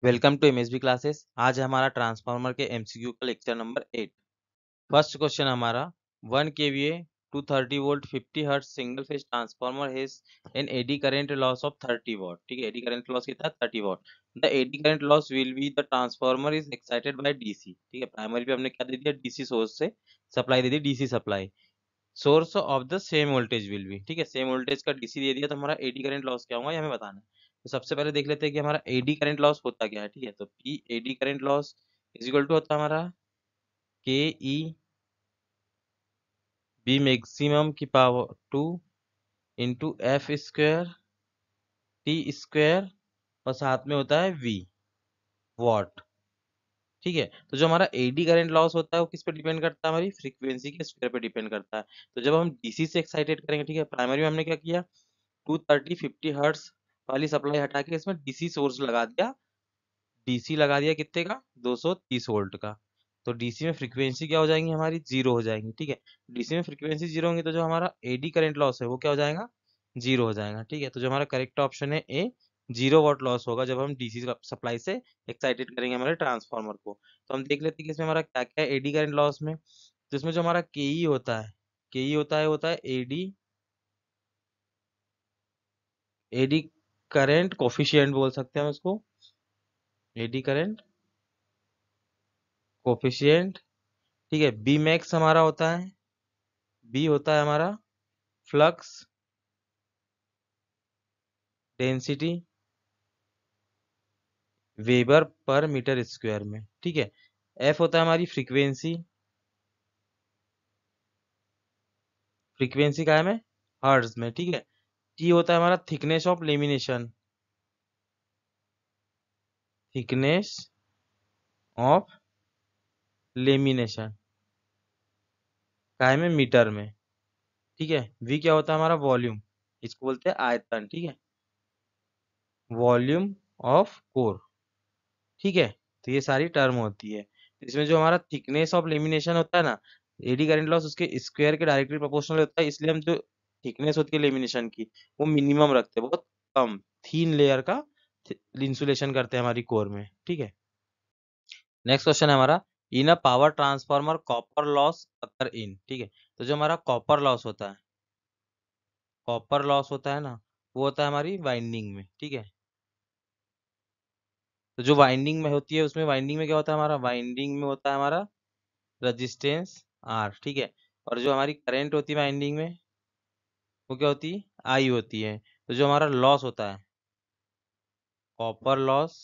Welcome to MSB classes. आज हमारा transformer के एमसीक्यू का लेक्चर नंबर 8। फर्स्ट क्वेश्चन हमारा 1 kVA 230 volt 50 hertz single phase transformer has an AD current loss of 30 what. ठीक है, AD current loss कितना है? 30 what. The AD current loss will be the transformer is excited by DC. ठीक है, primary पे हमने क्या दे दिया? डीसी सोर्स से supply they the, DC supply. Source of the same voltage will be. ठीक है, सेम वोल्टेज का डीसी दे दिया तो हमारा एडी करंट लॉस क्या होगा ये हमें बताना है। तो सबसे पहले देख लेते हैं कि हमारा एडी करंट लॉस होता क्या है। ठीक है, तो P eddy current loss is equal to होता है हमारा के ई बी मैक्सिमम की power 2 into f square t square और साथ में होता है वी वॉट। ठीक है, तो जो हमारा एडी करंट लॉस होता है वो किस पे डिपेंड करता है? हमारी फ्रीक्वेंसी के स्क्वायर पे डिपेंड करता है। तो जब हम डीसी से एक्साइटेड करेंगे, ठीक है, प्राइमरी में हमने क्या किया? 230-50 हर्ट्स वाली सप्लाई हटा के इसमें डीसी सोर्स लगा दिया। डीसी लगा दिया कितने का? 230 वोल्ट का। तो डीसी में फ्रीक्वेंसी क्या हो जाएंगी? हमारी जीरो हो जाएंगी। ठीक है, डीसी में फ्रीक्वेंसी जीरो होंगी तो जो हमारा एडी करंट लॉस है वो क्या हो जाएगा? जीरो हो जाएगा। ठीक है, तो जो हमारा करेक्ट ऑप्शन है ए, 0 वॉट लॉस होगा जब हम डीसी सप्लाई से एक्साइटेड करेंगे हमारे ट्रांसफार्मर को। तो हम देख लेते हैं कि इसमें हमारा क्या क्या है एडी करंट लॉस में। तो इसमें जो हमारा केई होता है, केई होता है एडी, एडी करंट कोफिशिएंट बोल सकते हैं हम उसको, एडी करंट कोफिशिएंट। ठीक है, बी मैक्स हमारा होता है, बी होता है हमारा फ्लक्स डेंसिटी वेबर पर मीटर स्क्वायर में। ठीक है, एफ होता है हमारी फ्रीक्वेंसी, फ्रीक्वेंसी का है में हर्ट्ज में। ठीक है, टी होता है हमारा thickness of lamination, thickness of lamination का है में मीटर में। ठीक है, वी क्या होता है हमारा? वॉल्यूम, इसको बोलते हैं आयतन। ठीक है, वॉल्यूम ऑफ कोर। ठीक है, तो ये सारी टर्म होती है। तो इसमें जो हमारा थिकनेस ऑफ लेमिनेशन होता है ना, एडी करंट लॉस उसके स्क्वायर के डायरेक्टली प्रोपोर्शनल होता है, इसलिए हम जो थिकनेस होती है लेमिनेशन की वो मिनिमम रखते हैं, बहुत कम थीन लेयर का इंसुलेशन करते हैं हमारी कोर में। ठीक है, नेक्स्ट क्वेश्चन है हमारा in a power transformer copper loss occur in. ठीक है, तो जो हमारा कॉपर लॉस होता है, कॉपर लॉस होता है ना, वो होता है हमारी वाइंडिंग में। ठीक है, तो जो वाइंडिंग में होती है उसमें वाइंडिंग में क्या होता है? हमारा वाइंडिंग में होता है हमारा रजिस्टेंस आर। ठीक है, और जो हमारी करंट होती है वाइंडिंग में वो क्या होती है? आई होती है। तो जो हमारा लॉस होता है copper loss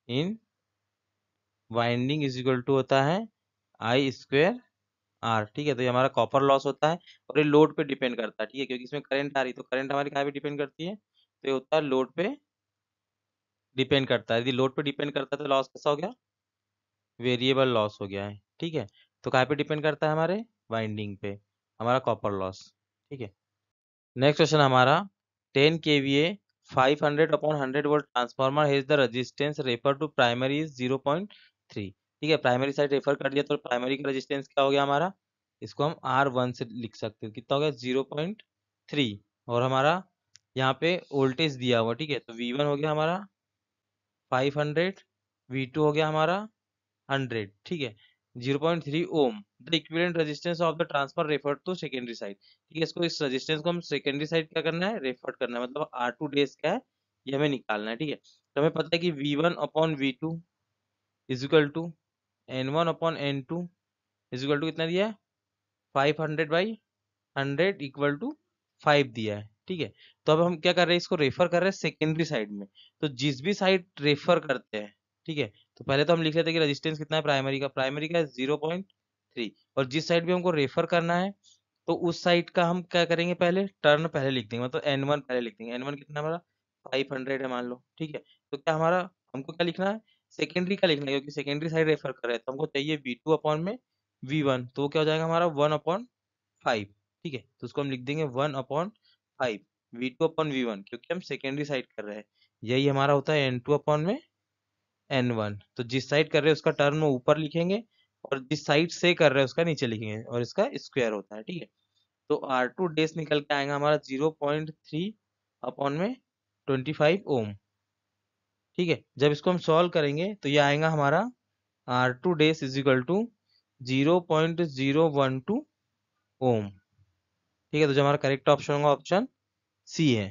in winding is equal to होता है आई स्क्वेयर आर। ठीक है, तो ये हमारा कॉपर लॉस होता है और ये लोड पे डिपेंड करता है। ठीक है, क्योंकि इसमें करंट आ रही है तो करंट हमारी कहाँ पे डिपेंड करती है? तो ये होता है लोड पे डिपेंड करता है। यदि लोड पे डिपेंड करता है तो लॉस कैसा हो गया? वेरिएबल लॉस हो गया है। ठीक है, तो कहाँ पे डिपेंड करता है? हमारे वाइंडिंग पे, हमारा कॉपर लॉस। ठीक है, नेक्स्ट क्वेश्चन हमारा 10 kVA 500 upon 100 volt transformer has the resistance refer to primary is 0.3। ठीक है, प्राइमरी साइड रेफर कर दिया तो प्राइमरी का रेजिस्टेंस क्या हो गया हमारा? इसको हम R1 से लिख सकते हैं, कितना हो गया? 0.3। और हमारा यहाँ पे वोल्टेज दिया हुआ। ठीक है, तो V1 हो गया हमारा 500, V2 हो गया हमारा 100। ठीक है, 0.3 ohm the equivalent resistance of the transfer refer to secondary side. ठीक है, इसको इस रेजिस्टेंस को हम सेकेंडरी साइड क्या करना है? रेफर करना है, मतलब R2 डेज क्या है ये हमें निकालना है। ठीक है, तो हमें पता है कि V1 upon V2 is equal to N1 upon N2 is equal to कितना दिया है? 500/100 इक्वल टू 5 दिया है। ठीक है, तो अब हम क्या कर रहे हैं? इसको रेफर कर रहे हैं सेकेंडरी साइड में। तो जिस भी साइड रेफर करते हैं, ठीक है, तो पहले तो हम लिख लेते हैं कि रेजिस्टेंस कितना है प्राइमरी का? प्राइमरी का 0.3। और जिस साइड भी हमको रेफर करना है तो उस साइड का हम क्या करेंगे? पहले टर्न पहले लिख देंगे, मतलब N1 पहले लिख देंगे। N1 कितना हमारा? 500 है मान लो। ठीक है, तो क्या हमारा हमको क्या लिखना है? सेकेंडरी का लिखना है, क्योंकि सेकेंडरी साइड रेफर कर रहे हैं तो हमको चाहिए V2 अपॉन में V1, तो वो क्या हो जाएगा हमारा? 1/5। ठीक है, तो उसको हम लिख देंगे 1/5 V2 अपॉन V1, क्योंकि हम सेकेंडरी साइड कर रहे हैं। यही हमारा होता है N2 अपॉन में N1। तो जिस साइड कर रहे हैं उसका टर्म ऊपर लिखेंगे और जिस साइड से कर रहे हैं उसका नीचे लिखेंगे और इसका स्क्वायर होता है। ठीक है, तो R2 डेज निकल के आएगा हमारा 0.3 अपॉन में 25 ओम। ठीक है। जब इसको हम सॉल्व करेंगे तो ये आएगा हमारा R2 dash is equal to 0.012 ohm. ठीक है, तो जो हमारा करेक्ट ऑप्शन होगा ऑप्शन सी है।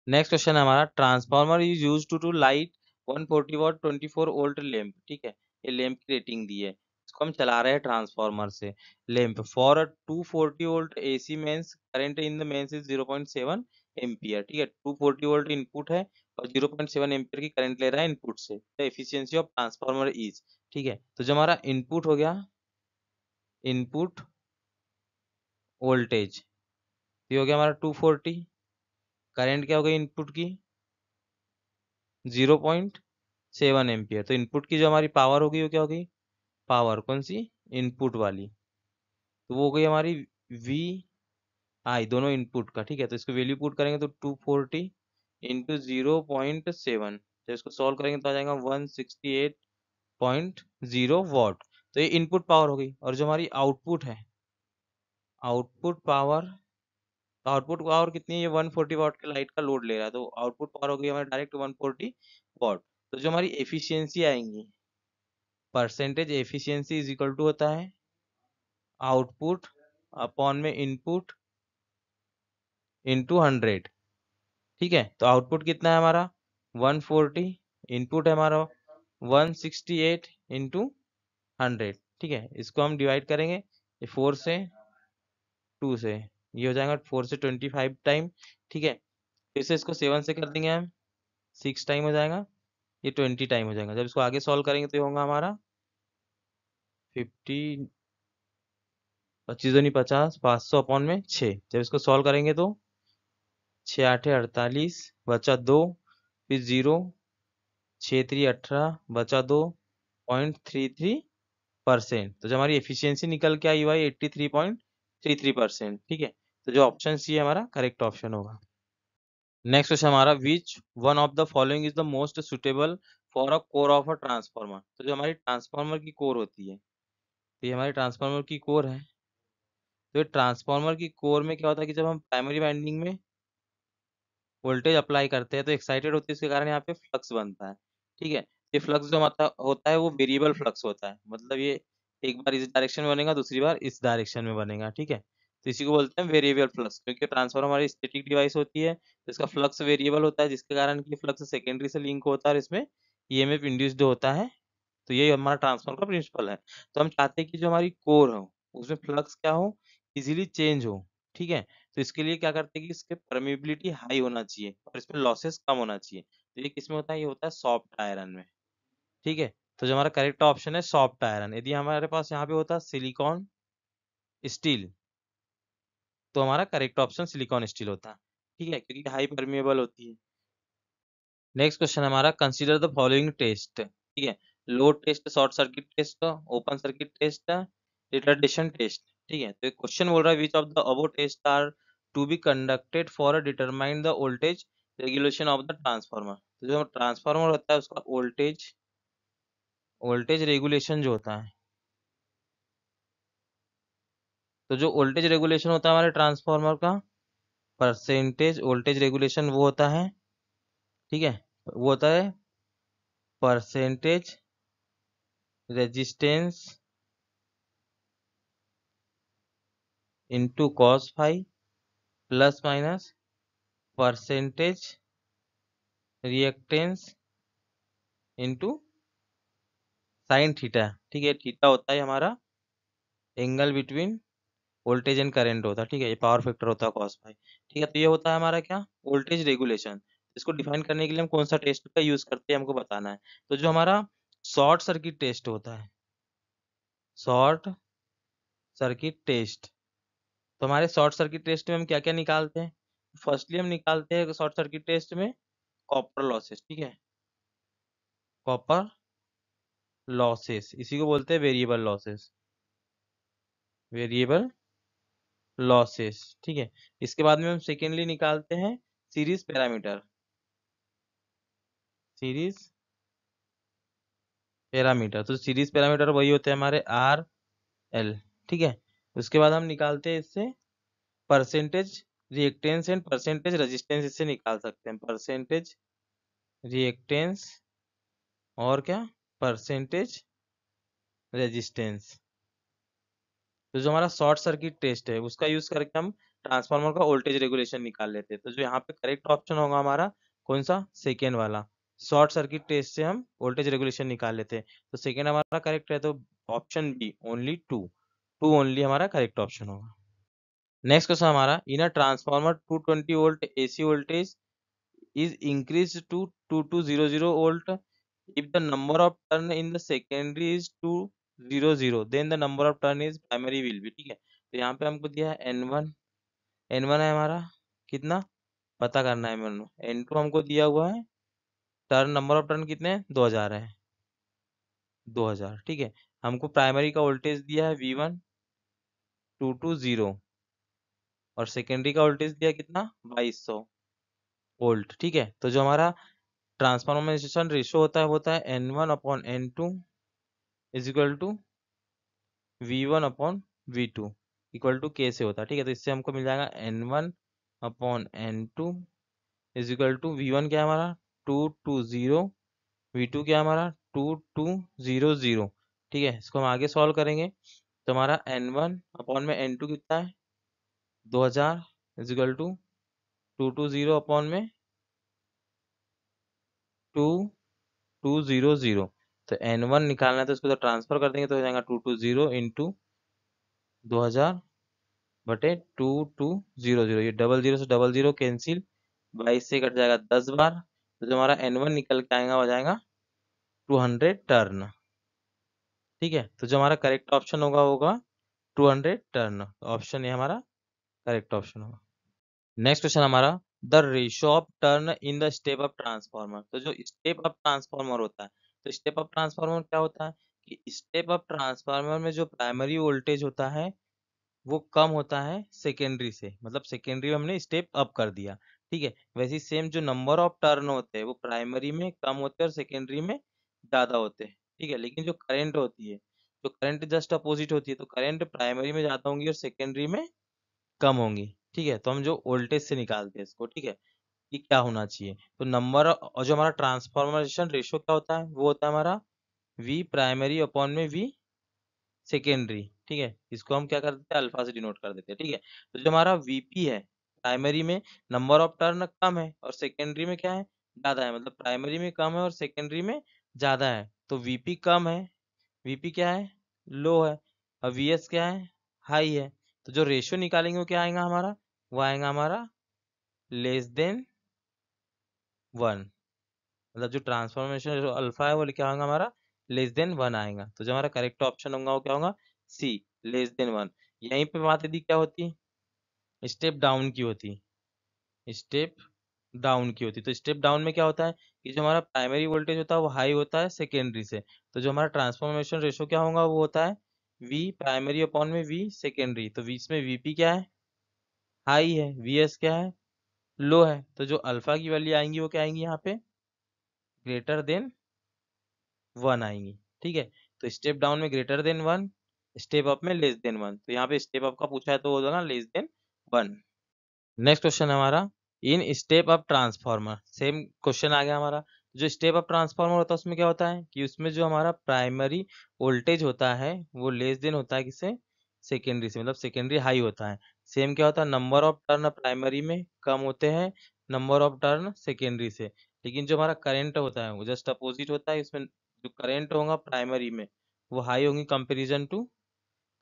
नेक्स्ट क्वेश्चन है हमारा, transformer is use to light 140 watt 24 volt lamp. ठीक है, ये लैंप की रेटिंग दी है, इसको हम चला रहे हैं ट्रांसफार्मर से। Lamp for a 240 volt AC mains current in the mains is 0.7 ampere. ठीक है, 240 वोल्ट इनपुट है और 0.7 एम्पियर की करंट ले रहा है इनपुट से। The efficiency of transformer is. ठीक है, तो जो हमारा इनपुट हो गया, इनपुट वोल्टेज ये हो गया हमारा 240, करंट क्या हो गई इनपुट की 0.7 एम्पियर। तो इनपुट की जो हमारी पावर होगी वो क्या होगी, पावर कौन सी, इनपुट वाली, तो वो हो गई हमारी वी आई, दोनों इनपुट का। ठीक है, तो इसको वैल्यू पुट करेंगे तो 240 इंटू 0.7, तो इसको सॉल्व करेंगे तो आ जाएगा 168.0 वॉट। तो ये इनपुट पावर हो गई। और जो हमारी आउटपुट है, आउटपुट पावर, तो आउटपुट पावर कितनी है, ये 140 वॉट के लाइट का लोड ले रहा है, तो आउटपुट पावर हो गई हमारी डायरेक्ट 140 वॉट। तो जो हमारी एफिशिएंसी आएंगी, percentage efficiency is equal to होता है आउटपुट अपॉन में इनपुट इंटू 100। ठीक है, तो आउटपुट कितना है हमारा 140, इनपुट है हमारा 168 इंटू 100। ठीक है, इसको हम डिवाइड करेंगे, ये 4 से 2 से, ये हो जाएगा 4 से 25 टाइम। ठीक है, फिर से इसको 7 से कर देंगे हम, 6 टाइम हो जाएगा, ये 20 टाइम हो जाएगा। जब इसको आगे सॉल्व करेंगे तो ये होगा हमारा 50, 25 नहीं 50, 500 अपॉन में 6। जब इसको सॉल्व करेंगे तो 6 8 48 बचा 2, फिर 0, 6 3 18 बचा 2.33%। तो जो हमारी एफिशिएंसी निकल के आई हुआ है 83.33%। ठीक है, तो जो ऑप्शन सी है हमारा करेक्ट ऑप्शन होगा। नेक्स्ट क्वेश्चन हमारा, which one of the following is the most suitable for a core of a transformer. तो जो हमारी ट्रांसफार्मर की कोर होती है, तो ये हमारी ट्रांसफार्मर की कोर है। तो ये ट्रांसफार्मर की कोर में क्या होता है कि जब हम प्राइमरी वाइंडिंग में वोल्टेज अप्लाई करते हैं तो एक्साइटेड होती है, इसके कारण यहाँ पे फ्लक्स बनता है। ठीक है, ये फ्लक्स जो मतलब होता है वो वेरिएबल फ्लक्स होता है, मतलब ये एक बार इस डायरेक्शन में बनेगा, दूसरी बार इस डायरेक्शन में बनेगा। ठीक है, तो इसी को बोलते हैं वेरिएबल फ्लक्स, क्योंकि ट्रांसफार्मर हमारी स्टैटिक डिवाइस होती है तो इसका फ्लक्स वेरिएबल होता है, जिसके कारण की फ्लक्स सेकेंडरी से लिंक होता है और इसमें ईएमएफ इंड्यूस्ड होता है। तो ये हमारा ट्रांसफार्मर का प्रिंसिपल है। तो हम चाहते हैं कि जो हमारी कोर हो उसमें फ्लक्स क्या हो, इजीली चेंज हो। ठीक है, तो इसके लिए क्या करते हैं कि इसके परमेबिलिटी हाई होना चाहिए और इसमें लॉसेस कम होना चाहिए। तो ये किसमें होता है, ये होता है सॉफ्ट आयरन में। ठीक है, तो जो हमारा करेक्ट ऑप्शन है सॉफ्ट आयरन। यदि हमारे पास यहाँ पे होता सिलिकॉन स्टील, तो हमारा करेक्ट ऑप्शन सिलिकॉन स्टील होता। ठीक है, क्योंकि हाई परमेबल होती है। नेक्स्ट क्वेश्चन हमारा, कंसीडर द फॉलोइंग टेस्ट। ठीक है, load test, short circuit test, open circuit test, retardation test. ठीक है, तो क्वेश्चन बोल रहा है which of the above test are to be conducted for determine the voltage regulation of the transformer. तो जो ट्रांसफार्मर होता है उसका वोल्टेज, वोल्टेज रेगुलेशन जो होता है, तो जो वोल्टेज रेगुलेशन होता है हमारे ट्रांसफार्मर का, परसेंटेज वोल्टेज रेगुलेशन वो होता है। ठीक है, वो होता है percentage resistance into cos phi plus minus percentage reactance into sine theta. ठीक है, थीटा होता है हमारा angle between voltage and current होता है। ठीक है, ये पावर फैक्टर होता है कॉस फाई। ठीक है, तो ये होता है हमारा क्या, वोल्टेज रेगुलेशन। इसको डिफाइन करने के लिए हम कौन सा टेस्ट का यूज करते हैं हमको बताना है। तो जो हमारा शॉर्ट सर्किट टेस्ट होता है, शॉर्ट सर्किट टेस्ट, तो हमारे शॉर्ट सर्किट टेस्ट में हम क्या क्या निकालते हैं, फर्स्टली हम निकालते हैं शॉर्ट सर्किट टेस्ट में कॉपर लॉसेस। ठीक है, कॉपर लॉसेस, इसी को बोलते हैं वेरिएबल लॉसेस, वेरिएबल लॉसेस। ठीक है, इसके बाद में हम सेकेंडली निकालते हैं सीरीज पैरामीटर, सीरीज पैरामीटर। तो सीरीज पैरामीटर वही होते हैं हमारे आर एल। ठीक है, उसके बाद हम निकालते हैं इससे percentage reactance and percentage resistance, इससे निकाल सकते हैं परसेंटेज रिएक्टेंस और क्या, परसेंटेज रेजिस्टेंस। तो जो हमारा शॉर्ट सर्किट टेस्ट है उसका यूज करके हम ट्रांसफार्मर का वोल्टेज रेगुलेशन निकाल लेते हैं। तो जो यहाँ पे करेक्ट ऑप्शन होगा हमारा कौन सा, सेकेंड वाला। शॉर्ट सर्किट टेस्ट से हम वोल्टेज रेगुलेशन निकाल लेते हैं, तो सेकेंड हमारा करेक्ट है। तो option B only two, two only हमारा करेक्ट ऑप्शन होगा। नेक्स्ट क्वेश्चन हमारा, in a transformer 220 volt AC voltage is increased to 2200 volt if the number of turn in the secondary is 200, then the number of turn is primary will be। ठीक है, तो यहाँ पे हमको दिया है n1, n1 है हमारा कितना पता करना है, n2 हमको दिया हुआ है, टर्न नंबर ऑफ टर्न कितने हैं 2000 है, 2000। ठीक है, हमको प्राइमरी का वोल्टेज दिया है V1 220 और सेकेंडरी का वोल्टेज दिया कितना 2200 वोल्ट। ठीक है, तो जो हमारा ट्रांसफॉर्मेशन रेशियो होता है N1/N2 is equal to V1/V2 equal to K से होता है। ठीक है, तो इससे हमको मिल जाएगा N1/N2 is equal to V1 क्या है हमारा 220, V2 क्या है हमारा 2200। ठीक है, इसको हम आगे सॉल्व करेंगे तो हमारा N1/N2 कितना है 2000 इज इक्वल टू 220 2200। तो N1 निकालना है तो इसको तो ट्रांसफर कर देंगे तो हो जाएगा 220 इंटू 2000 बटे 2200। ये डबल जीरो से डबल जीरो कैंसिल, 22 से कट जाएगा 10 बार, तो जो हमारा N1 निकल के आएगा हो जाएगा 200 टर्न। ठीक है, तो जो हमारा करेक्ट ऑप्शन होगा होगा 200 टर्न, ऑप्शन ये हमारा करेक्ट ऑप्शन होगा। नेक्स्ट क्वेश्चन हमारा, the ratio of turn in the step up transformer. तो जो स्टेप अप ट्रांसफार्मर होता है, तो स्टेप अप ट्रांसफार्मर क्या होता है कि स्टेप अप ट्रांसफार्मर में जो प्राइमरी वोल्टेज होता है वो कम होता है सेकेंडरी से, मतलब सेकेंडरी में हमने स्टेप अप कर दिया। ठीक है, वैसे ही सेम जो नंबर ऑफ टर्न होते हैं वो प्राइमरी में कम होते हैं और सेकेंडरी में ज्यादा होते हैं। ठीक है, लेकिन जो करंट होती है, जो करंट जस्ट अपोजिट होती है, तो करंट प्राइमरी में ज्यादा होंगी और सेकेंडरी में कम होंगी। ठीक है, तो हम जो वोल्टेज से निकालते हैं इसको, ठीक है, कि क्या होना चाहिए, तो नंबर और जो हमारा ट्रांसफॉर्मेशन रेशियो क्या होता है वो होता है हमारा V प्राइमरी अपॉन में V सेकेंडरी। ठीक है, इसको हम क्या कर देते हैं अल्फा से डिनोट कर देते हैं। ठीक है, तो जो हमारा VP है, प्राइमरी में नंबर ऑफ टर्न कम है और सेकेंडरी में क्या है ज्यादा है, मतलब प्राइमरी में कम है और सेकेंडरी में ज्यादा है, तो VP कम है, VP क्या है लो है, और VS क्या है हाई है। तो जो रेशियो निकालेंगे वो क्या आएगा हमारा, वो आएगा हमारा लेस देन 1, मतलब जो ट्रांसफॉर्मेशन जो अल्फा है वो क्या होगा हमारा लेस देन 1 आएगा। तो जो हमारा करेक्ट ऑप्शन होगा वो क्या होगा सी, लेस देन 1। यहीं पे बात यदि क्या होती स्टेप डाउन की होती, स्टेप डाउन की होती, तो स्टेप डाउन में क्या होता है कि जो हमारा प्राइमरी वोल्टेज होता है वो हाई होता है सेकेंडरी से, तो जो हमारा ट्रांसफॉर्मेशन रेशियो क्या होगा वो होता है V प्राइमरी अपॉन में V सेकेंडरी। तो बीच में VP क्या है हाई है, VS क्या है लो है, तो जो अल्फा की वैल्यू आएंगी वो क्या आएंगी यहाँ पे ग्रेटर देन 1 आएंगी। ठीक है, तो स्टेप डाउन में ग्रेटर देन 1, स्टेप अप में लेस देन 1, तो यहाँ पे स्टेप अप का पूछा है तो वो होगा लेस देन 1। नेक्स्ट क्वेश्चन है हमारा, in step up transformer, same question आ गया हमारा। जो स्टेप अप ट्रांसफार्मर होता है उसमें क्या होता है कि उसमें जो हमारा प्राइमरी वोल्टेज होता है वो लेस देन होता है किससे सेकेंडरी से, मतलब सेकेंडरी हाई होता है। सेम क्या होता है नंबर ऑफ टर्न प्राइमरी में कम होते हैं नंबर ऑफ टर्न सेकेंडरी से, लेकिन जो हमारा करंट होता है वो जस्ट अपोजिट होता है। इसमें जो करंट होगा प्राइमरी में वो हाई होंगी comparison to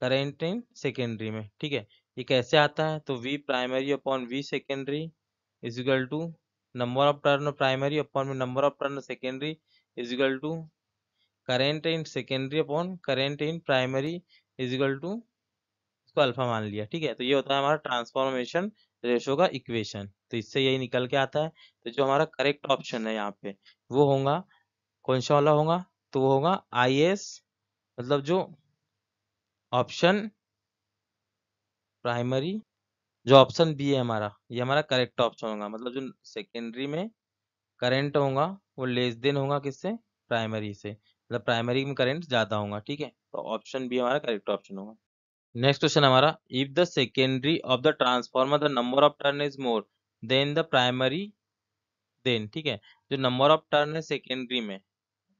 current in secondary में। ठीक है, ये कैसे आता है तो V primary upon V secondary is equal to number of turn primary upon में number of turn secondary is equal to current in secondary upon current in primary is equal to, इसको अल्फा मान लिया। ठीक है, तो ये होता है हमारा ट्रांसफॉर्मेशन रेशो का इक्वेशन, तो इससे यही निकल के आता है। तो जो हमारा करेक्ट ऑप्शन है यहाँ पे वो होगा कौन सा वाला होगा, तो वो होगा IS, मतलब जो ऑप्शन प्राइमरी, जो ऑप्शन बी है हमारा ये हमारा करेक्ट ऑप्शन होगा, मतलब जो सेकेंडरी में करंट होगा वो लेस देन होगा किससे प्राइमरी से, मतलब प्राइमरी में करंट ज्यादा होगा। ठीक है, तो ऑप्शन बी हमारा करेक्ट ऑप्शन होगा। नेक्स्ट क्वेश्चन हमारा, if the secondary of the transformer the number of turn is more than the primary then, ठीक है, जो नंबर ऑफ टर्न है सेकेंडरी में,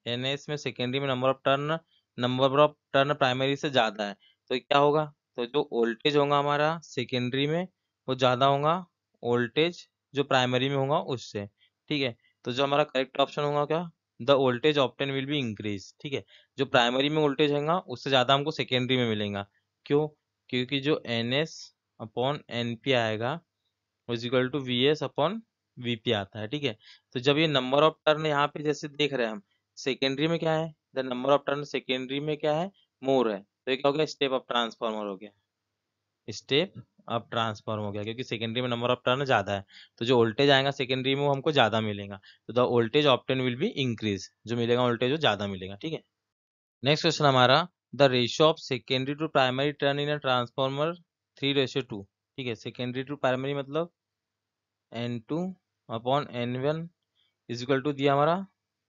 एनएस में सेकेंडरी में नंबर ऑफ टर्न प्राइमरी से ज़्यादा है, तो क्या होगा, तो जो वोल्टेज होगा हमारा सेकेंडरी में वो ज़्यादा होगा वोल्टेज जो प्राइमरी में होगा उससे, ठीक है। तो जो हमारा करेक्ट ऑप्शन होगा क्या, the voltage obtain will be increase, ठीक है। जो प्राइमरी में वोल्टेज होगा उससे ज़्यादा हमको सेकेंडरी में मिलेगा, क्यों, क्योंकि जो N S upon N P आएगा is equal to V S upon V P आता है, ठीक है। तो जब ये नंबर ऑफ टर्न यहाँ पे जैसे देख रहे हैं हम, सेकेंडरी में क्या है, the number of turn secondary में क्या है, मोर है, तो ये क्या हो गया, स्टेप अप ट्रांसफॉर्मर हो गया, स्टेप अप ट्रांसफॉर्म हो गया, क्योंकि सेकेंडरी में नंबर ऑफ टर्न ज्यादा है, तो जो वोल्टेज आएगा सेकेंडरी में वो हमको ज्यादा मिलेगा, तो the voltage obtain will be increase, जो मिलेगा वोल्टेज वो ज्यादा मिलेगा, ठीक है। नेक्स्ट क्वेश्चन हमारा, the ratio of secondary to primary turn in a transformer 3:2, ठीक है। सेकेंडरी टू प्राइमरी मतलब N2 upon N1 is equal to दिया हमारा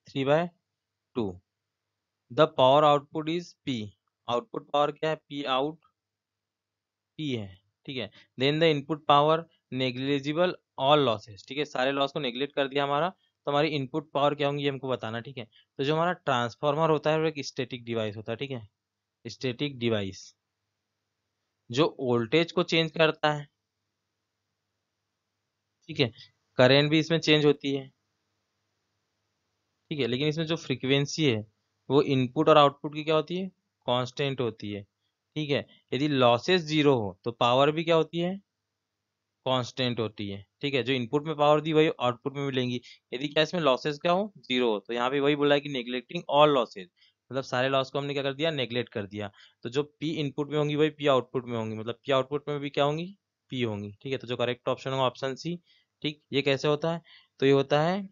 3/2। The power output is P, output power क्या है, P आउट P है, ठीक है। Then the input power negligible all losses, ठीक है, सारे लॉस को नेग्लेक्ट कर दिया हमारा, तो हमारी इनपुट पावर क्या होंगी ये हमको बताना, ठीक है। तो जो हमारा ट्रांसफार्मर होता है वो एक स्टैटिक डिवाइस होता है, ठीक है, स्टैटिक डिवाइस जो वोल्टेज को चेंज करता है, ठीक है, करंट भी इसमें चेंज होती है, ठीक है, लेकिन इसमें जो फ्रीक्वेंसी है वो इनपुट और आउटपुट की क्या होती है, कांस्टेंट होती है, ठीक है। यदि लॉसेस जीरो हो तो पावर भी क्या होती है, कांस्टेंट होती है, ठीक है। जो इनपुट में पावर दी वही आउटपुट में मिलेंगी, यदि क्या इसमें लॉसेस क्या हो, जीरो हो, तो यहाँ पे वही बोला है कि नेग्लेक्टिंग ऑल लॉसेज, मतलब सारे लॉस को हमने क्या कर दिया, नेग्लेक्ट कर दिया, तो जो पी इनपुट में होंगी वही पी आउटपुट में होंगी, मतलब पी आउटपुट में भी क्या होंगी, पी होंगी, ठीक है। तो जो करेक्ट ऑप्शन होगा ऑप्शन सी, ठीक। ये कैसे होता है, तो ये होता है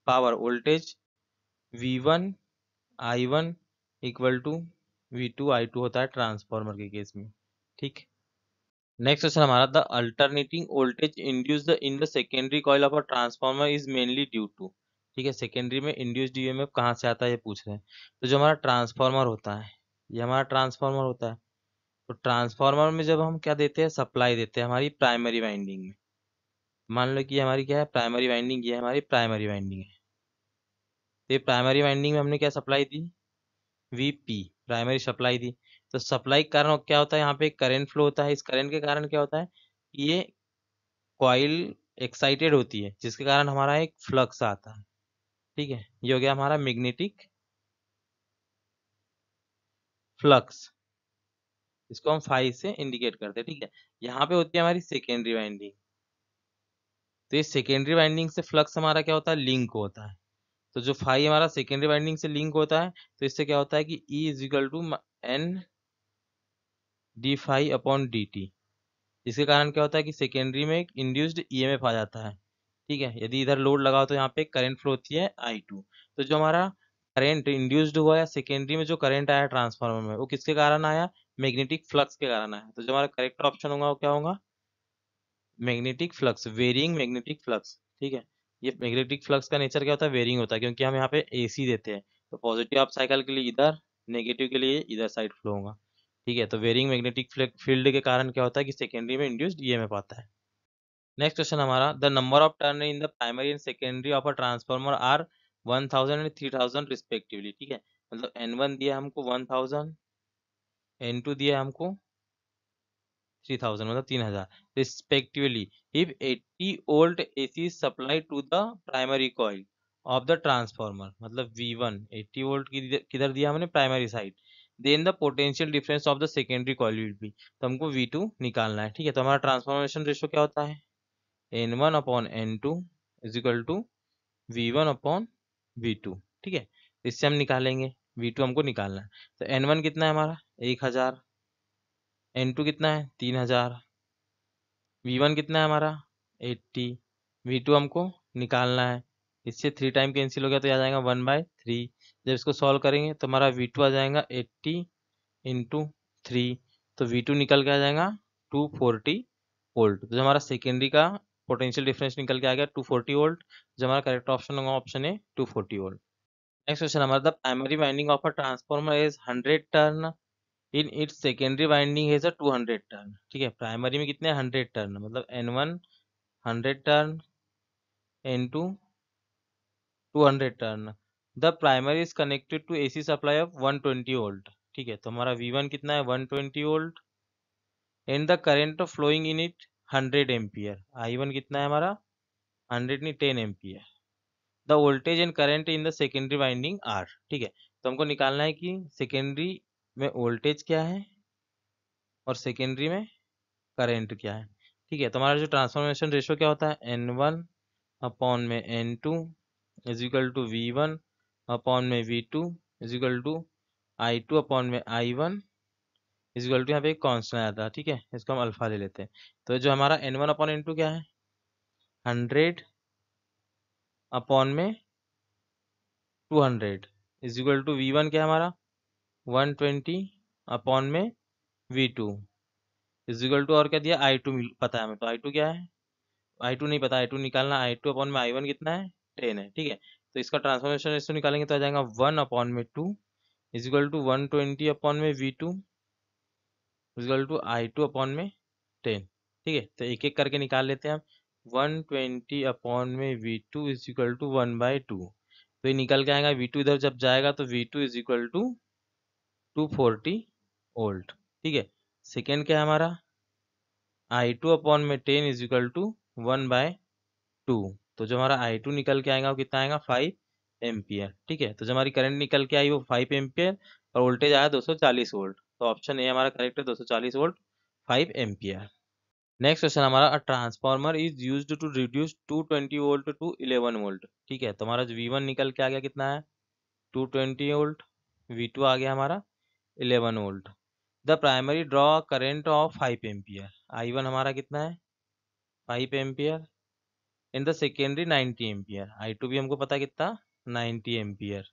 power voltage V1 I1 equal to V2 I2 होता है ट्रांसफॉर्मर के केस में, ठीक। नेक्स्ट क्वेश्चन हमारा, the alternating voltage induced in the secondary coil of a transformer is mainly due to, ठीक है, सेकेंडरी में इंड्यूस्ड ईएमएफ कहाँ से आता है ये पूछ रहे हैं। तो जो हमारा ट्रांसफॉर्मर होता है, ये हमारा ट्रांसफॉर्मर होता है, तो ट्रांसफॉर्मर में जब हम क्या देते हैं, सप्लाई देते हैं हमारी प्राइमरी वाइंडिंग में, मान लो कि हमारी क्या है, प्राइमरी वाइंडिंग, ये हमारी प्राइमरी वाइंडिंग है, तो ये प्राइमरी वाइंडिंग में हमने क्या सप्लाई दी, वीपी, प्राइमरी सप्लाई दी। तो सप्लाई के कारण क्या होता है, यहाँ पे करंट फ्लो होता है, इस करंट के कारण क्या होता है, ये कॉइल एक्साइटेड होती है, जिसके कारण हमारा एक फ्लक्स आता है, ठीक है। ये हो गया हमारा मैग्नेटिक फ्लक्स, इसको हम फाई से इंडिकेट करते हैं, ठीक है। यहाँ पे होती है हमारी सेकेंडरी वाइंडिंग, तो ये सेकेंडरी वाइंडिंग से फ्लक्स हमारा क्या होता है, लिंक होता है, तो जो फाई हमारा सेकेंडरी वाइंडिंग से लिंक होता है, तो इससे क्या होता है कि E is equal to N d phi upon d t, इसके कारण क्या होता है कि सेकेंडरी में एक इंड्यूस्ड ईएमएफ आ जाता है, ठीक है। यदि इधर लोड लगाओ तो यहाँ पे करंट फ्लो होती है I2, तो जो हमारा करंट इंड्यूस्ड हुआ है सेकेंडरी में, जो करंट आया ट्रांसफार्मर में, वो किसके कारण आया, मैग्नेटिक फ्लक्स के कारण आया, तो जो हमारा करेक्ट ऑप्शन होगा वो क्या होगा, magnetic flux, varying magnetic flux, ठीक है। ये मैग्नेटिक फ्लक्स का नेचर क्या होता है, वेरिंग होता है, क्योंकि हम यहाँ पे एसी देते हैं, तो पॉजिटिव ऑफ साइकिल के लिए इधर, नेगेटिव के लिए इधर साइड फ्लो होगा, ठीक है। तो वेरिंग मैग्नेटिक फील्ड के कारण क्या होता है कि सेकेंडरी में इंड्यूस्ड ईएमएफ आता है। नेक्स्ट क्वेश्चन हमारा, the number of turn in the primary and secondary of a transformer are 1000 and 3000 respectively, ठीक है। मतलब N1 दिया हमको 1000, N2 दिया हमको 3000, मतलब 3000 respectively, if 80 volt AC supply to the primary coil of the transformer, मतलब V1 80 वोल्ट किधर दिया हमने, primary side, then the potential difference of the secondary coil will be, तो हमको V2 निकालना है, ठीक है। तो हमारा ट्रांसफॉर्मेशन रेशियो क्या होता है, N1 upon N2 is equal to V1 upon V2, ठीक है। इससे हम निकालेंगे, V2 हमको निकालना है, तो N1 कितना है हमारा 1000, N2 कितना है 3000, V1 कितना है हमारा 80, V2 हमको निकालना है, इससे 3 टाइम कैंसिल हो गया तो आ जाएगा 1/3, जब इसको सॉल्व करेंगे तो हमारा V2 आ जाएगा 80 इंटू 3, तो V2 निकल के आ जाएगा 240 वोल्ट, तो जो हमारा सेकेंडरी का पोटेंशियल डिफरेंस निकल के आ गया 240 वोल्ट, जो हमारा करेक्ट ऑप्शन होगा option A 240 volt. Next question हमारा, the primary winding of a transformer is 100 turn in its secondary winding है 200 टर्न, ठीक है। प्राइमरी में कितने 100 टर्न, मतलब N1 100 turn, N2 200 turn. The primary is connected to AC supply of 120 volt. ठीक है, तो हमारा V1 कितना है 120 volt and the current flowing in it 100 ampere. I1 कितना है हमारा 100 नहीं 10 ampere. The voltage and current in the secondary winding are. ठीक है, तो हमको निकालना है कि सेकेंडरी में वोल्टेज क्या है और सेकेंडरी में करंट क्या है। ठीक है, तो हमारा जो ट्रांसफॉर्मेशन रेशियो क्या होता है N1 अपॉन में N2 is equal to V1 upon में V2 is equal to I2 upon में I1 इज इक्वल टू यहाँ पे एक कांस्टेंट आया था। ठीक है, इसको हम अल्फा ले लेते हैं। तो जो हमारा N1 अपॉन N2 क्या है 100 अपॉन में 200 इज इक्वल टू V1 क्या है हमारा 120 अपॉन में V2 इज इक्वल टू और क्या दिया I2 पता है हमें, तो I2 क्या है I2 नहीं पता, I2 निकालना, I2 अपॉन में I1 कितना है 10 है। ठीक है, तो इसका ट्रांसफॉर्मेशन रेशियो निकालेंगे तो आ जाएगा 1 अपॉन में 2 इज इक्वल टू 120 अपॉन में V2 is equal to I2 upon में 10। ठीक है, तो एक एक करके निकाल लेते हैं हम। 120 अपॉन में V2 इज इक्वल टू 1/2। तो ये निकल के आएगा V2 इधर जब जाएगा तो V2 is equal to 240 volt. ठीक है, सेकेंड क्या है हमारा I2 अपॉन में 10 इज इक्वल टू 1/2। तो जो हमारा I2 निकल के आएगा वो कितना आएगा 5 एम्पियर। ठीक है, तो जो हमारी करंट निकल के आई वो 5 एम्पियर और वोल्टेज आया 240 वोल्ट। तो ऑप्शन ए हमारा करेक्ट है 240 वोल्ट 5 एम्पियर। नेक्स्ट क्वेश्चन हमारा a transformer is used to reduce 220 volt to 11 volt. ठीक है, तो हमारा जो V1 निकल के आ गया कितना है 220 वोल्ट, V2 आ गया हमारा 11 volt. The primary draw current of 5 ampere. I1 हमारा कितना है 5 ampere in the secondary 90 ampere. I2 भी हमको पता है कितना 90 ampere.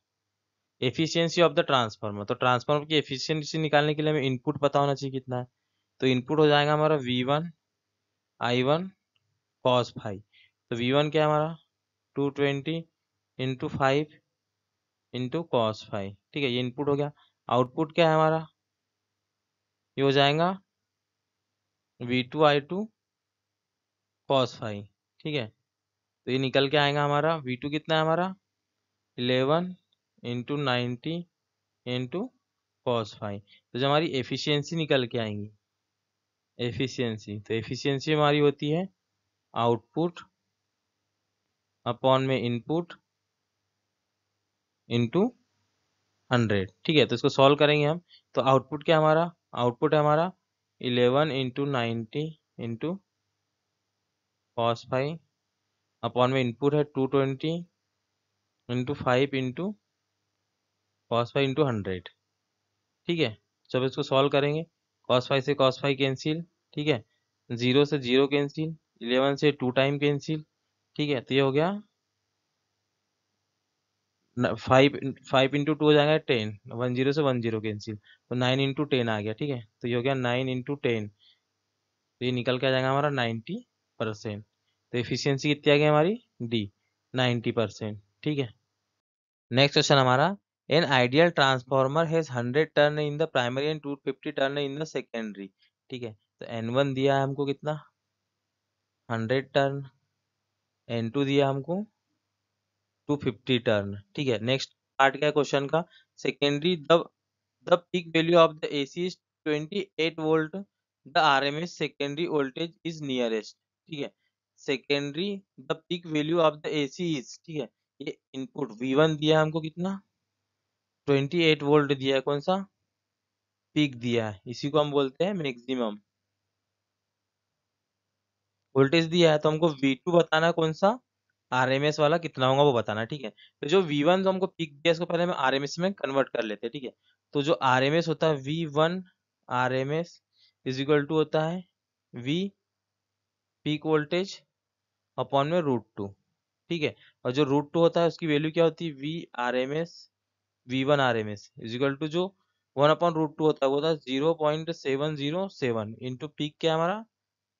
Efficiency of the transformer, तो ट्रांसफार्मर की एफिशिएंसी निकालने के लिए हमें इनपुट पता होना चाहिए कितना है। तो इनपुट हो जाएगा हमारा V1 I1 cos फाइव। तो V1 क्या है हमारा 220 इंटू 5 इंटू कॉस 5। ठीक है, ये इनपुट हो गया। आउटपुट क्या है हमारा ये हो जाएगा V2 I2 cos 5। ठीक है, तो ये निकल के आएगा हमारा V2 कितना है हमारा 11 इंटू 90 इंटू कॉस 5। तो जो हमारी एफिशिएंसी निकल के आएंगी एफिशिएंसी, तो एफिशिएंसी हमारी होती है आउटपुट अपॉन में इनपुट इंटू 100। ठीक है, तो इसको सॉल्व करेंगे हम। तो आउटपुट क्या हमारा आउटपुट है हमारा 11 इंटू 90 इंटू कॉस 5 अपॉन में इनपुट है 220 इंटू 5 इंटू कॉस 5 इंटू 100। ठीक है, जब इसको सॉल्व करेंगे कॉस 5 से कॉस 5 कैंसिल। ठीक है, 0 से 0 कैंसिल, 11 से 2 टाइम कैंसिल। ठीक है, तो ये हो गया 5 इंटू 2 हो जाएगा 10, 10 से 10 कैंसिल, तो 9 इंटू 10 आ गया। ठीक है, तो ये हो गया 9 इंटू 10, तो ये निकल के आ जाएगा हमारा 90%। तो एफिशिएंसी कितनी आ गई हमारी डी 90%। ठीक है, नेक्स्ट क्वेश्चन हमारा an ideal transformer has 100 turn in the primary and 250 turn in the secondary. ठीक है, तो N1 दिया है हमको कितना 100 टर्न, N2 दिया हमको 250 टर्न। ठीक है, नेक्स्ट पार्ट क्या है क्वेश्चन का secondary the peak value of the AC is 28 volt, the RMS secondary voltage is nearest. ठीक है, secondary the peak value of the AC is, ठीक है, ये इनपुट V1 दिया हमको कितना 28 वोल्ट दिया है, कौन सा पीक दिया है, इसी को हम बोलते हैं मैक्सिमम वोल्टेज दिया है। तो हमको V2 बताना है कौन सा RMS वाला कितना होगा वो बताना है। ठीक है, तो जो V1 जो हमको पीक दिया इसको पहले हम RMS में कन्वर्ट कर लेते हैं। ठीक है, तो जो RMS होता है V1 RMS is equal to होता है V पीक वोल्टेज अपॉन में √2। ठीक है, और जो √2 होता है उसकी वैल्यू क्या होती है V RMS V1 RMS is equal to जो 1/√2 होता है वो होता है 0.707 इंटू पीक क्या है हमारा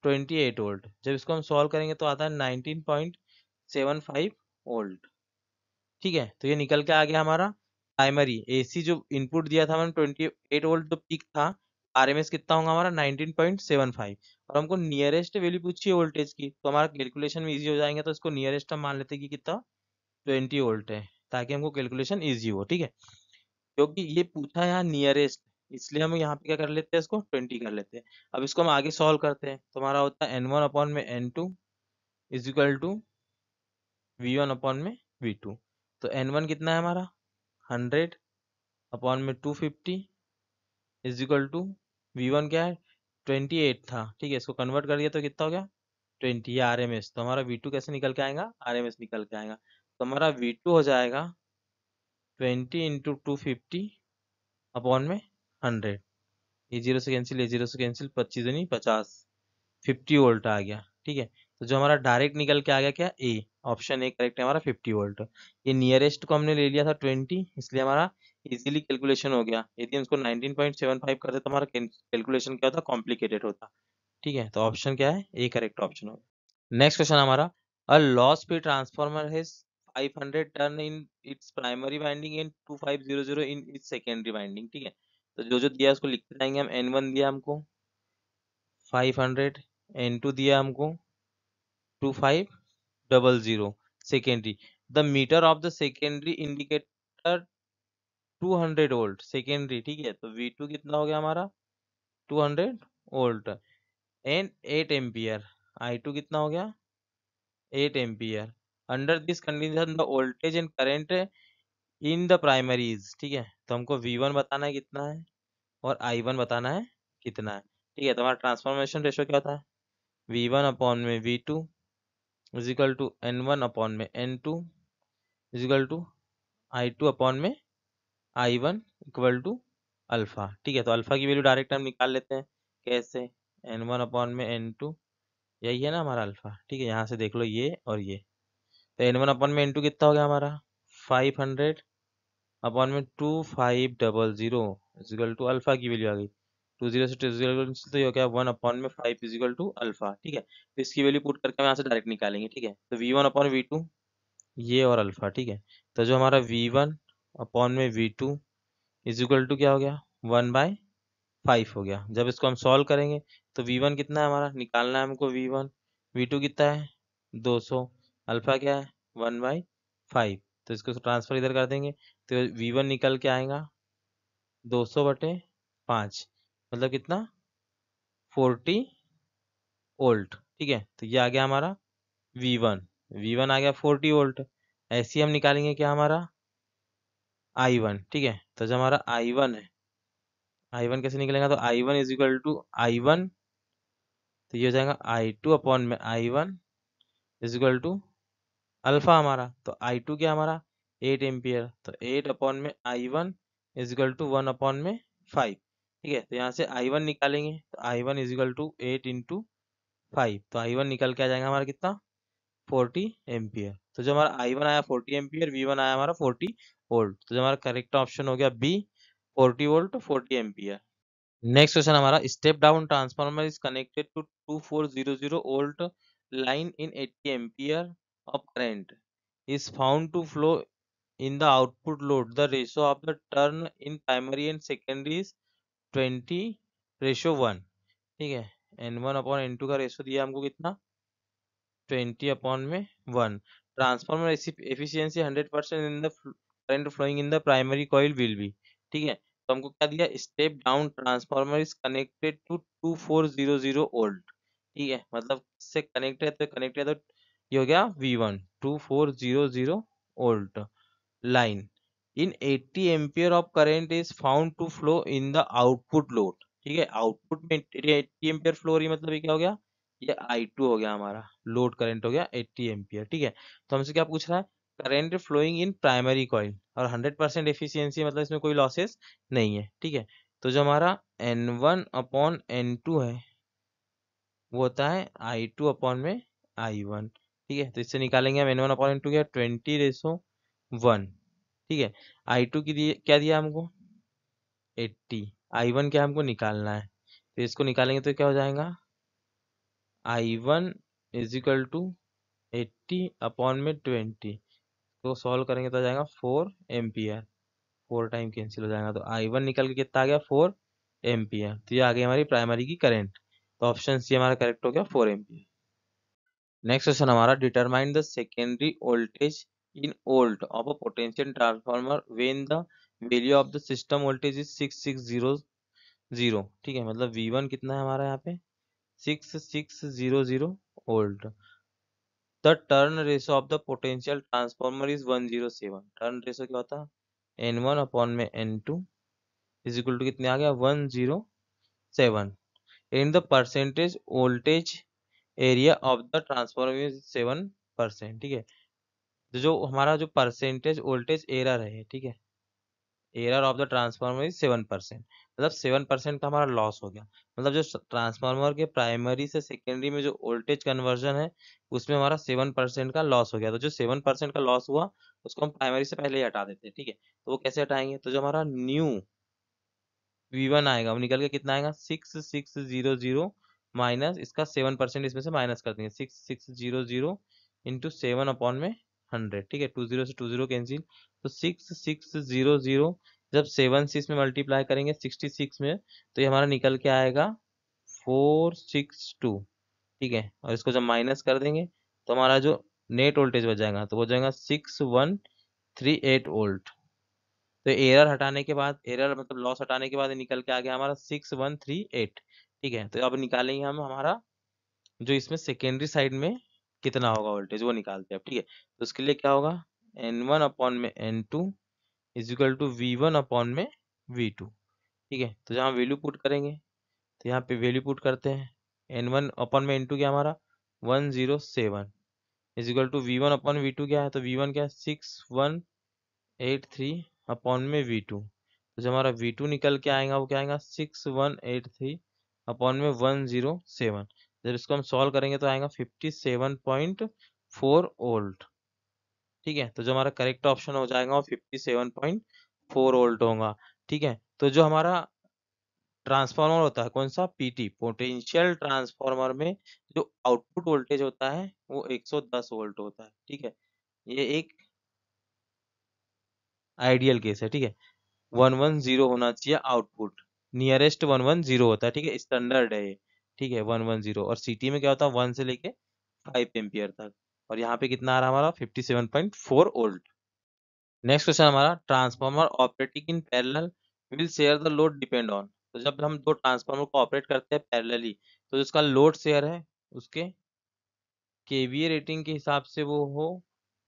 28 वोल्ट। जब इसको हम सॉल्व करेंगे तो आता है 19.75 वोल्ट। ठीक है, तो ये निकल के आ गया हमारा प्राइमरी AC जो इनपुट दिया था हमने 28 वोल्ट जो पीक था, RMS कितना होगा हमारा 19.75, और हमको नियरेस्ट वैल्यू पूछी है वोल्टेज की, तो हमारा कैलकुलेशन में इजी हो जाएंगे। तो इसको नियरेस्ट हम मान लेते हैं कि कितना 20 वोल्ट है, ताकि हमको कैलकुलेशन इजी हो, ठीक है। क्योंकि ये पूछा है यहाँ नियरेस्ट, इसलिए हम यहाँ पे क्या कर लेते हैं, इसको 20 कर लेते हैं। अब इसको हम आगे सॉल्व करते हैं, तो हमारा होता है n1 अपॉन में n2 is equal to v1 upon में v2। तो n1 कितना है हमारा 100 अपॉन में 250 इज इक्वल टू v1 क्या है 28 था, ठीक है। इसको कन्वर्ट कर दिया तो कितना हो गया 20, ये RMS। तो हमारा v2 कैसे निकल के आएगा, RMS निकल के आएगा। तो हमारा v2 हो जाएगा 20 इंटू 250 अपॉन में 100। ये जीरो से कैंसिल, ये जीरो से कैंसिल, 25 नहीं 50, 50 वोल्ट आ गया, ठीक है। तो जो हमारा डायरेक्ट निकल के आ गया क्या, ए, ऑप्शन ए करेक्ट है हमारा 50 वोल्ट। ये नियरेस्ट को हमने ले लिया था 20, इसलिए हमारा इजीली कैलकुलेशन हो गया। यदि हम इसको 19.75 करते तो हमारा कैलकुलेशन क्या होता, कॉम्प्लिकेटेड होता, ठीक है। तो ऑप्शन क्या है, ए करेक्ट ऑप्शन होगा। नेक्स्ट क्वेश्चन हमारा, a law speed transformer has 500 turn in its primary winding and 2500 in its secondary winding, ठीक है। तो जो जो दिया है उसको लिखते जाएंगे हम। N1 दिया हमको 500, N2 दिया हमको 2500 secondary. The meter of the secondary indicator 200 volt secondary, ठीक है। तो V2 कितना हो गया हमारा 200 वोल्ट एंड 8 एम्पियर। I2 कितना हो गया 8 ampere. Under this condition the voltage and current in the primaries, ठीक है। तो हमको V1 बताना है कितना है और I1 बताना है कितना है, ठीक है। तो हमारा ट्रांसफॉर्मेशन रेशो क्या होता है, V1 अपॉन में V2 is equal to N1 upon में N2 is equal to I2 upon में I1 इक्वल टू अल्फा, ठीक है। तो अल्फा की वैल्यू डायरेक्ट हम निकाल लेते हैं, कैसे, N1 अपॉन में N2, यही है ना हमारा अल्फा, ठीक है। यहाँ से देख लो ये और ये। तो N1 अपॉन में N2 कितना हो गया हमारा 500 अपॉन में 2500 इजिकल टू अल्फा की वैल्यू आ गई 20 से 20 तो ये हो गया 1 अपॉन में 5 इजिकल टू अल्फा, ठीक है। तो इसकी वैल्यू पुट करके हम यहाँ से डायरेक्ट निकालेंगे, ठीक है। तो V1 अपॉन V2 ये और अल्फा, ठीक है। तो जो हमारा V1 अपॉन में V2 इजिकल टू क्या हो गया 1/5 हो गया। जब इसको हम सॉल्व करेंगे तो V1 कितना है हमारा निकालना है हमको, V1, V2 कितना है 200, अल्फा क्या है 1/5। तो इसको ट्रांसफर इधर कर देंगे तो V1 निकल के आएगा 200/5, मतलब कितना 40 वोल्ट, ठीक है। तो ये आ गया हमारा V1, V1 आ गया 40 वोल्ट। ऐसे ही हम निकालेंगे क्या हमारा I1, ठीक है। तो जो हमारा I1 है, I1 कैसे निकलेगा, तो I1 is equal to I1, तो ये हो जाएगा I2 अपॉन में I1 is equal to alpha हमारा। तो I2 क्या हमारा 8 एम्पियर, तो 8 अपॉन में I1 is equal to 1 upon में 5, ठीक है। तो यहाँ से I1 निकालेंगे तो I1 is equal to 8 into 5, तो I1 निकल के आ जाएगा हमारा कितना 40 एम्पियर। तो जो हमारा I1 आया 40 एम्पियर, V1 आया हमारा 40 वोल्ट। तो जो हमारा करेक्ट ऑप्शन हो गया B, 40 volt 40 ampere. Next question हमारा, step down transformer is connected to 2400 volt line in 80 ampere of current is found to flow in the output load. The ratio of the turn in primary and secondary is 20:1, ठीक है। N1 upon N2 का ratio दिया हमको कितना 20 upon में 1। Transformer efficiency 100% in the current flowing in the primary coil will be, ठीक है। तो हमको क्या दिया, step down transformer is connected to 2400 volt, ठीक है। मतलब इससे कनेक्ट है तो कनेक्ट है, तो ये हो गया V1 2400 volt line in 80 ampere of current is found to flow in the output load, ठीक है। आउटपुट में 80 एम्पियर फ्लो हो रही है, मतलब ये क्या हो गया, ये I2 हो गया हमारा, लोड करंट हो गया 80 एम्पियर, ठीक है। तो हमसे क्या पूछ रहा है, current flowing in primary coil, और 100% एफिशिएंसी मतलब इसमें कोई लॉसेस नहीं है, ठीक है। तो जो हमारा N1 अपॉन N2 है वो होता है I2 अपॉन में I1, ठीक है। तो इससे निकालेंगे हम N1 अपॉन N2 क्या 20:1, ठीक है। I2 की दिए क्या दिया हमको 80, I1 क्या हमको निकालना है, तो इसको निकालेंगे तो क्या हो जाएगा I1 is equal to 80 upon में 20, तो सॉल्व करेंगे तो आ जाएगा 4 एम्पियर, 4 टाइम कैंसिल हो जाएगा। तो I1 निकल के कितना आ गया 4 एम्पियर। तो ये आ गई हमारी प्राइमरी की करंट, तो ऑप्शन सी हमारा करेक्ट हो गया 4 एम्पियर। नेक्स्ट क्वेश्चन हमारा, determine the secondary voltage in volt of a potential transformer when the value of the system voltage is 6600। ठीक है, मतलब V1 कितना है हमारा यहाँ पे 6600 volt. The turn ratio of the potential transformer is 107। Turn ratio क्या होता है N1 अपॉन में N2 इज इक्वल टू कितने आ गया 107। In the percentage voltage area of the transformer is 7%। ठीक है, तो जो हमारा जो परसेंटेज वोल्टेज एरर है, ठीक है, error of the transformer is 7%, मतलब 7% का हमारा लॉस हो गया। मतलब जो ट्रांसफार्मर के प्राइमरी से सेकेंडरी में जो वोल्टेज कन्वर्जन है उसमें हमारा 7% का लॉस हो गया। तो जो 7% का लॉस हुआ उसको हम प्राइमरी से पहले ही हटा देते हैं। ठीक है, तो वो कैसे हटाएंगे, तो जो हमारा न्यू V1 आएगा वो निकल के कितना आएगा 6600 माइनस इसका 7% इसमें से माइनस कर देंगे 6600 इंटू 7 अपॉन में 100। ठीक है, 20 से 20 कैंसिल, तो 6600 जब 7 से इसमें मल्टीप्लाई करेंगे 66 में तो ये हमारा निकल के आएगा 462। ठीक है, और इसको जब माइनस कर देंगे तो हमारा जो नेट वोल्टेज बच जाएगा तो वो जाएगा 6138 वोल्ट। तो एरर हटाने के बाद, एरर मतलब लॉस हटाने के बाद ये निकल के आ गया हमारा 6138। ठीक है, तो अब निकालेंगे हम हमारा जो इसमें सेकेंडरी साइड में कितना होगा वोल्टेज वो निकालते हैं अब। ठीक है, तो उसके लिए क्या होगा N1 अपॉन में N2 is equal to V1 upon में V2। ठीक है, तो जहाँ वैल्यू पुट करेंगे तो यहाँ पे वैल्यू पुट करते हैं N1 अपॉन में N2 क्या हमारा 107 is equal to V1 upon V2 क्या है, तो V1 क्या है 6183 अपॉन में V2। तो जो हमारा V2 निकल के आएगा वो क्या आएगा 6183 अपॉन में 107। जब इसको हम सॉल्व करेंगे तो आएगा 57.4 वोल्ट। ठीक है, तो जो हमारा करेक्ट ऑप्शन हो जाएगा वो 57.4 वोल्ट होगा। ठीक है, तो जो हमारा ट्रांसफार्मर होता है कौन सा PT पोटेंशियल ट्रांसफार्मर में जो आउटपुट वोल्टेज होता है वो 110 वोल्ट होता है। ठीक है, ये एक आइडियल केस है। ठीक है, 110 होना चाहिए आउटपुट, नियरेस्ट 110 होता है। ठीक है, स्टैंडर्ड है ये। ठीक है, 110। और सिटी में क्या होता है 1 से लेके 5 एम्पियर तक। और यहाँ पे कितना आ रहा है हमारा 57.4 वोल्ट। नेक्स्ट क्वेश्चन हमारा transformer operating in parallel will share the load depend on. तो जब हम दो ट्रांसफार्मर को ऑपरेट करते हैं पैरेलली तो जिसका लोड शेयर है उसके केवीए रेटिंग के हिसाब से वो हो,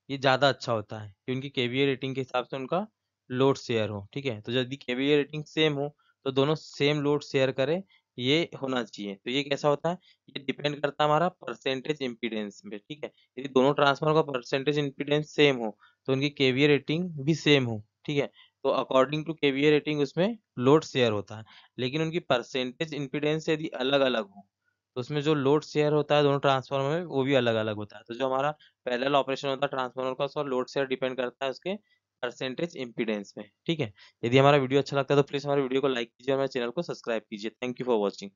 ये ज़्यादा अच्छा होता है कि उनकी केवीए रेटिंग के हिसाब से उनका लोड शेयर हो। ठीक है, तो यदि केवीए रेटिंग सेम हो तो दोनों सेम लोड शेयर करें, ये होना चाहिए। तो ये कैसा होता है, ये डिपेंड करता है हमारा परसेंटेज इम्पीडेंस पे। ठीक है, यदि दोनों ट्रांसफार्मर का परसेंटेज इम्पीडेंस सेम हो तो उनकी केवीए रेटिंग भी सेम हो। ठीक है, तो अकॉर्डिंग टू केवीए रेटिंग उसमें लोड शेयर होता है। लेकिन उनकी परसेंटेज इम्पीडेंस यदि अलग अलग हो तो उसमें जो लोड शेयर होता है दोनों ट्रांसफार्मर में वो भी अलग अलग होता है। तो जो हमारा पैरेलल ऑपरेशन होता है ट्रांसफार्मर का उसका लोड शेयर डिपेंड करता है उसके परसेंटेज इम्पीडेंस में। ठीक है, यदि हमारा वीडियो अच्छा लगता है तो प्लीज हमारे वीडियो को लाइक कीजिए और हमारे चैनल को सब्सक्राइब कीजिए। Thank you for watching.